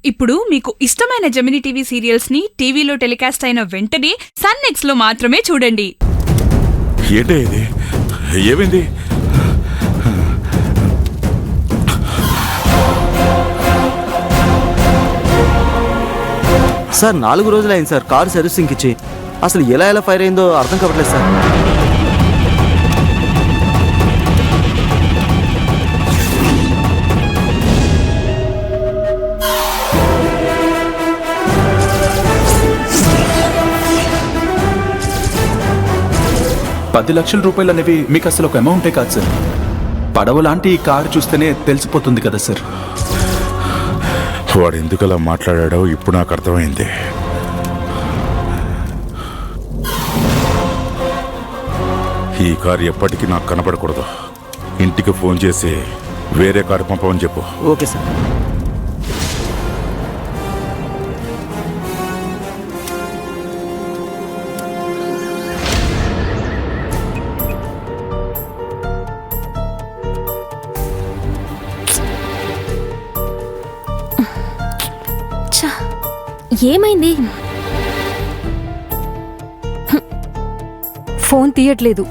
ఇప్పుడు మీకు ఇష్టమైన జెమినీ టీవీ సీరియల్స్ ని టీవీలో టెలికాస్ట్ అయిన వెంటనే సన్ నెక్స్ట్ లో మాత్రమే చూడండి. ఏంటే ఇది? ఏమైంది? సార్ 4 రోజులైంది సార్ కారు సర్వీసింగ్ ఇచ్చి. అసలు ఎలా ఫైర్ అయిందో అర్థం కావట్లేదు సార్. ₹10 లక్షలు అనేవి మీకు అసలు ఒక అమౌంటే కాదు సార్. పడవ లాంటి ఈ కారు చూస్తేనే తెలిసిపోతుంది కదా సార్. వాడు ఎందుకలా మాట్లాడాడో ఇప్పుడు నాకు అర్థమైంది. ఈ కారు ఎప్పటికీ నాకు కనపడకూడదు. ఇంటికి ఫోన్ చేసి వేరే కారు పంపమని చెప్పు. Okay sir. ఏమైంది? ఫోన్ తీయట్లేదు.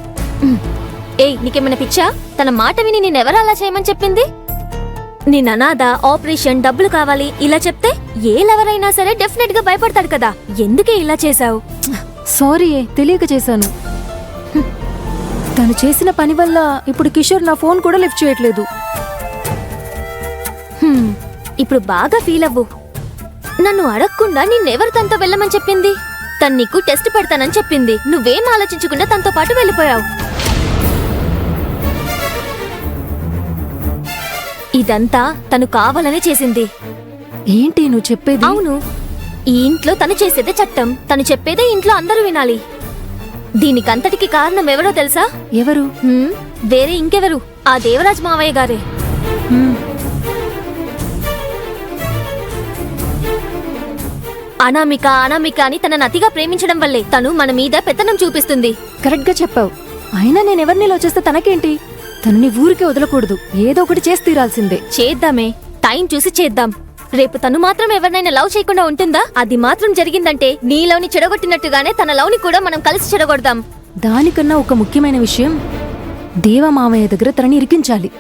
ఏయ్, నీకేమైనా పిచ్చా? తన మాట విని నేనెవరు అలా చేయమని చెప్పింది? నేను అనాథ, ఆపరేషన్, డబ్బులు కావాలి ఇలా చెప్తే ఏ లెవరైనా సరే డెఫినెట్ గా భయపడతాడు కదా. ఎందుకే ఇలా చేశావు? సారీ, తెలియక చేశాను. తను చేసిన పని వల్ల ఇప్పుడు కిషోర్ నా ఫోన్ కూడా లిఫ్ట్ చేయట్లేదు. ఇప్పుడు బాగా ఫీల్ అవ్వు. నన్ను అడగకుండా నిన్నెవరు తనతో వెళ్ళమని చెప్పింది? తను నీకు టెస్ట్ పెడతానని చెప్పింది. నువ్వేం ఆలోచించకుండా తనతో పాటు వెళ్ళిపోయావు. ఇదంతా తను కావాలనే చేసింది. ఏంటి నువ్వు చెప్పేది? అవును, ఈ ఇంట్లో తను చేసేదే చట్టం. తను చెప్పేదే ఇంట్లో అందరూ వినాలి. దీనికంతటికి కారణం ఎవరో తెలుసా? ఎవరు? వేరే ఇంకెవరు, ఆ దేవరాజ్ మావయ్య గారే. అనామిక అనామిక అని తనను అతిగా ప్రేమించడం వల్లే తను మన మీద పెత్తనం చూపిస్తుంది. కరెక్ట్ గా చెప్పావు. అయినా నేనెవరిని లో చేస్తే తనకేంటి? తనని ఊరికే వదలకూడదు. ఏదో ఒకటి చేసి తీరాల్సిందే. చేద్దామే, టైం చూసి చేద్దాం. రేపు తను మాత్రం ఎవరినైనా లవ్ చేయకుండా ఉంటుందా? అది మాత్రం జరిగిందంటే నీలోని చెడగొట్టినట్టుగానే తన లవ్ ని కూడా మనం కలిసి చెడగొడదాం. దానికన్నా ఒక ముఖ్యమైన విషయం, దేవమామయ్య దగ్గర తనని ఇరికించాలి.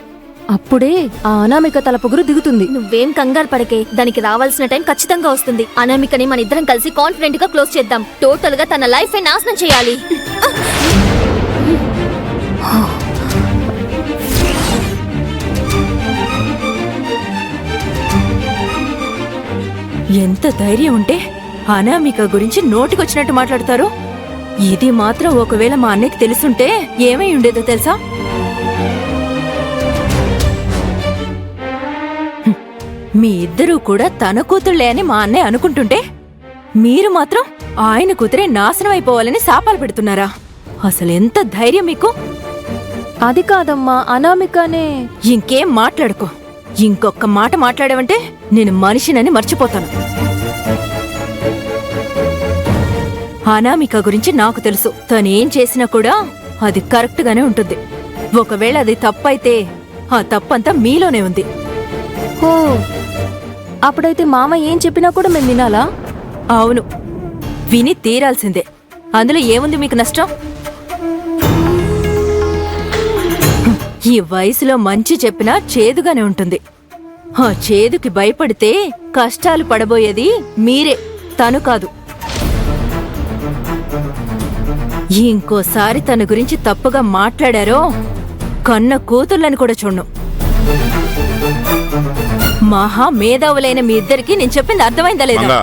అప్పుడే ఆ అనామిక తల పొగురు దిగుతుంది. నువ్వేం కంగారు పడకే, దానికి రావాల్సిన టైం ఖచ్చితంగా వస్తుంది. అనామికని మన ఇద్దరం కలిసి కాన్ఫిడెంట్ గా క్లోజ్ చేద్దాం. టోటల్ గా తన లైఫ్ నాశనం చేయాలి. ఎంత ధైర్యం ఉంటే అనామిక గురించి నోటికొచ్చినట్టు మాట్లాడతారు. ఇది మాత్రం ఒకవేళ మా అన్నయ్యకి తెలుసుంటే ఏమై ఉండేదో తెలుసా? మీ ఇద్దరూ కూడా తన కూతుళ్లే అని మా అన్నయ్య అనుకుంటుంటే మీరు మాత్రం ఆయన కూతురే నాశనం అయిపోవాలని శాపాలు పెడుతున్నారా? అసలెంత ధైర్యం మీకు? అది కాదమ్మా, అనామికనే. ఇంకేం మాట్లాడుకో. ఇంకొక మాట మాట్లాడావంటే నేను మనిషినని మర్చిపోతాను. అనామిక గురించి నాకు తెలుసు. తనేం చేసినా కూడా అది కరెక్ట్ గానే ఉంటుంది. ఒకవేళ అది తప్పైతే ఆ తప్పంతా మీలోనే ఉంది. ఓ, అప్పుడైతే మామ ఏం చెప్పినా కూడా మేము వినాలా? అవును, విని తీరాల్సిందే. అందులో ఏముంది మీకు నష్టం? ఈ వయసులో మంచి చెప్పినా చేదుగానే ఉంటుంది. ఆ చేదుకి భయపడితే కష్టాలు పడబోయేది మీరే, తను కాదు. ఇంకోసారి తన గురించి తప్పుగా మాట్లాడారో కన్న కూతుర్లని కూడా చూడను. మహా మేధావులైన మీ ఇద్దరికి నేను చెప్పింది అర్థమైందా లేదా?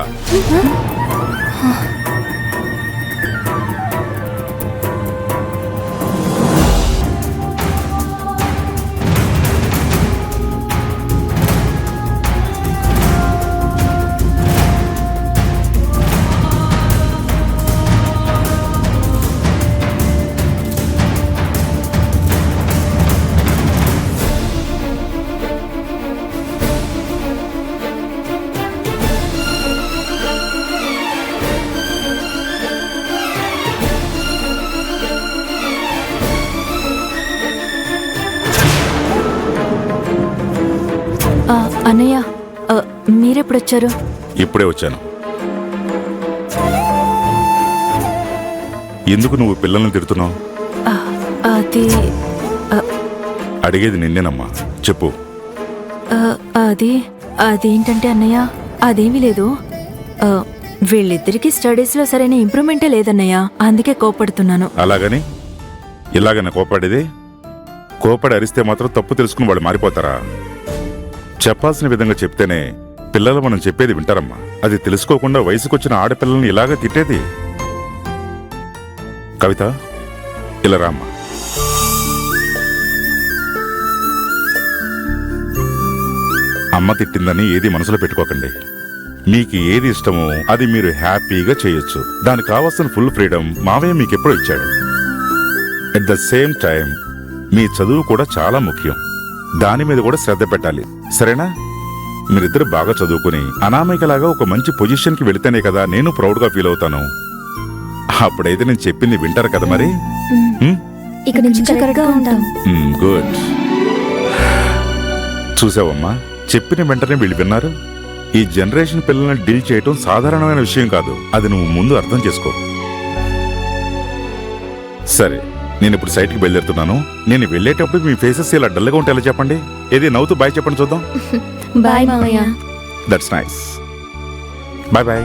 అన్నయ్య, మీరెప్పుడొచ్చారు? ఇప్పుడే వచ్చాను. ఎందుకు నువ్వు పిల్లల్ని తిడుతున్నావు? ఆ, అది అడిగేది నిన్నేనమ్మా, చెప్పు. ఆ, అదేంటంటే అన్నయ్య, అదేమీ లేదు. ఆ, వీళ్ళిద్దరికీ స్టడీస్లో సరైన ఇంప్రూవ్మెంటే లేదన్నయ్య, అందుకే కోపడుతున్నాను. అలాగని ఇలాగన్నా కోపాడేది? కోపడి అరిస్తే మాత్రం తప్పు తెలుసుకుని వాళ్ళు మారిపోతారా? చెప్పాల్సిన విధంగా చెప్తేనే పిల్లలు మనం చెప్పేది వింటారమ్మా. అది తెలుసుకోకుండా వయసుకొచ్చిన ఆడపిల్లల్ని ఇలాగ తిట్టేది. కవిత, ఇలా రామ్మా. అమ్మ తిట్టిందని ఏది మనసులో పెట్టుకోకండి. మీకు ఏది ఇష్టమో అది మీరు హ్యాపీగా చేయొచ్చు. దానికి కావాల్సిన ఫుల్ ఫ్రీడమ్ మావయ్య మీకు ఎప్పుడో ఇచ్చాడు. ఎట్ ద సేమ్ టైం మీ చదువు కూడా చాలా ముఖ్యం. దాని మీద కూడా శ్రద్ధ పెట్టాలి, సరేనా? మీరిద్దరు బాగా చదువుకుని అనామికలాగా ఒక మంచి పొజిషన్కి వెళితేనే కదా నేను ప్రౌడ్గా ఫీల్ అవుతాను. అప్పుడైతే నేను చెప్పింది వింటారు కదా మరి? ఇక నుంచి కరెక్ట్గా ఉంటాం. గుడ్. చూసావమ్మా, చెప్పిన వెంటనే వీళ్ళు విన్నారు. ఈ జనరేషన్ పిల్లల్ని డీల్ చేయటం సాధారణమైన విషయం కాదు. అది నువ్వు ముందు అర్థం చేసుకో. సరే, నేను ఇప్పుడు సైట్కి బయలుదేరుతున్నాను. నేను వెళ్ళేటప్పుడు మీ ఫేసెస్ ఇలా డల్గా ఉంటే ఎలా చెప్పండి? ఏది నవ్వుతూ బాయ్ చెప్పండి చూద్దాం. బాయ్ మామయ్య. That's nice. Bye bye.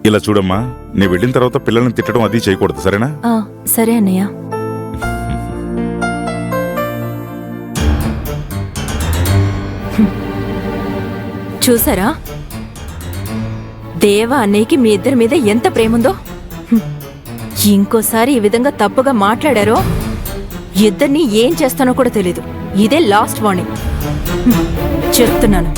ఇలా చూడమ్మా, నేను వెళ్ళిన తర్వాత పిల్లల్ని తిట్టడం అది చేయకూడదు, సరేనా? ఆ, సరే అన్నయ్య. చూసారా, దేవా అన్నయ్యకి మీ ఇద్దరి మీద ఎంత ప్రేముందో. ఇంకోసారి ఈ విధంగా తప్పుగా మాట్లాడారో ఇద్దరిని ఏం చేస్తానో కూడా తెలీదు. ఇదే లాస్ట్ వార్నింగ్ చెప్తున్నాను.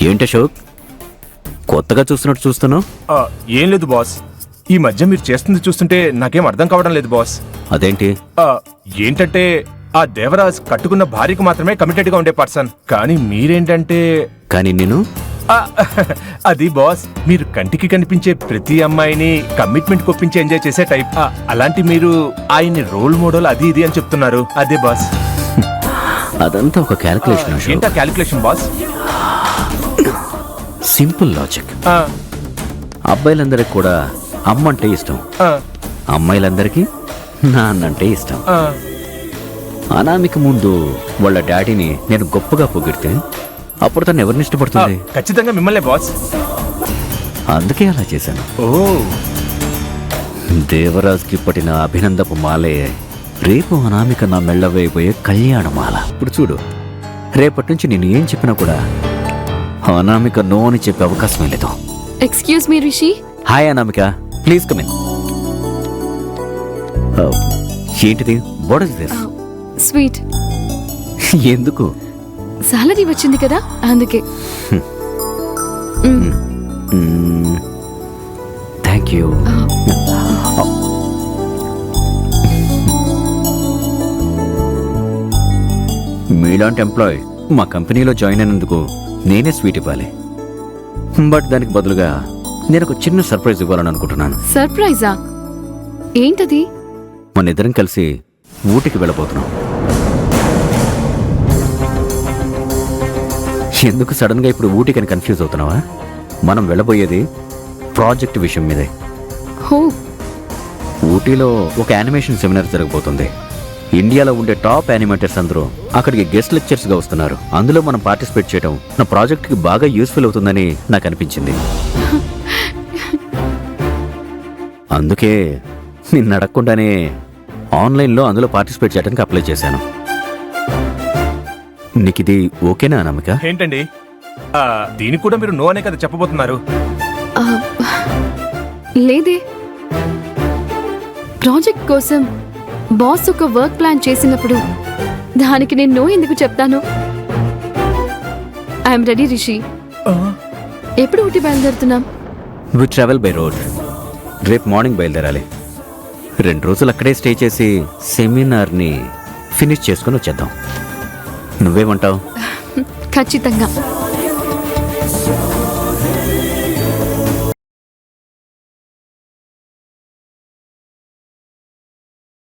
ఏంటి అశోక్, కొత్తగా చూస్తున్నట్టు చూస్తున్నావు? ఏం లేదు బాస్, ఈ మధ్య మీరు చేస్తుంది చూస్తుంటే నాకేం అర్థం కావడం లేదు బాస్. అదేంటి? ఏంటంటే ఆ దేవరాజ్ కట్టుకున్న భార్యకు మాత్రమే కమిటెడ్ గా ఉండే పర్సన్, కానీ మీరేంటంటే కానీ నేను అది బాస్, మీరు కంటికి కనిపించే ప్రతి అమ్మాయిని కమిట్మెంట్ కొప్పించి ఎంజాయ్ చేసే టైప్. అలాంటి మీరు ఆయన్ని రోల్ మోడల్ అది ఇది అని చెప్తున్నారు. అదే బాస్. అదంతా ఒక క్యాలిక్యులేషన్ అశోక్. ఏంటా క్యాలిక్యులేషన్ బాస్? Simple logic. అబ్బాయిలందరికి కూడా అమ్మ అంటే ఇష్టం, అమ్మాయిలందరికీ నాన్నంటే ఇష్టం. అనామిక ముందు వాళ్ళ డాడీని నేను గొప్పగా పొగిడితే అప్పుడు తను ఎవరిని ఇష్టపడుతుంది? ఖచ్చితంగా మిమ్మల్ని బాస్. అందుకే అలా చేశాను. ఓ, దేవరాజ్కి పట్టిన అభినందపు మాలే రేపు అనామిక నా మెళ్ళ వేయబోయే కళ్యాణమాల. ఇప్పుడు చూడు, రేపటి నుంచి నేను ఏం చెప్పినా కూడా అనామిక నో అని చెప్పే అవకాశమే లేదు. Excuse me Rishi. Hi Anamika, please come in. ఏంటిది? What is this? స్వీట్. ఎందుకు? సాలరీ వచ్చింది కదా, అందుకే. Thank you. మీలాంటి ఎంప్లాయ్ మా కంపెనీలో జాయిన్ అయినందుకు నేనే స్వీట్ ఇవ్వాలి. బట్ దానికి బదులుగా నేను ఒక చిన్న సర్ప్రైజ్ ఇవ్వాలని అనుకుంటున్నాను. సర్ప్రైజా? ఏంటది? మన ఇద్దరం కలిసి ఊటీకి వెళ్ళబోతున్నాం. ఎందుకు సడన్ గా ఇప్పుడు ఊటీకని కన్ఫ్యూజ్ అవుతున్నావా? మనం వెళ్ళబోయేది ప్రాజెక్ట్ విషయం మీదే. హో. ఊటీలో ఒక యానిమేషన్ సెమినార్ జరగబోతుంది. ఇండియాలో ఉండే టాప్ యానిమేటర్స్ అందరూ అక్కడికి గెస్ట్ లెక్చర్స్ గా వస్తున్నారు. అందులో మనం పార్టిసిపేట్ చేయడం నా ప్రాజెక్ట్ కి బాగా యూస్ఫుల్ అవుతుందని నాకు అనిపించింది. అందుకే నిన్ను అడగకుండానే ఆన్లైన్లో అందులో పార్టిసిపేట్ చేయడానికి అప్లై చేశాను. నీకు ఇది ఓకేనా అనామిక? ఏంటండి దీనికి కూడా మీరు నో అనే కదా చెప్పబోతున్నారు? లేదే. ప్రాజెక్ట్ కోసం బాస్ ఒక వర్క్ ప్లాన్ చేసినప్పుడు దానికి నేను నో ఎందుకు చెప్తాను? I'm ready Rishi. ఎప్పుడు ఊటీ బయలుదేరుతున్నాం? We travel by road. రేపు మార్నింగ్ బయలుదేరాలి. 2 రోజులు అక్కడే స్టే చేసి సెమినార్ని ఫినిష్ చేసుకుని వచ్చేద్దాం. నువ్వేమంటావు? ఖచ్చితంగా.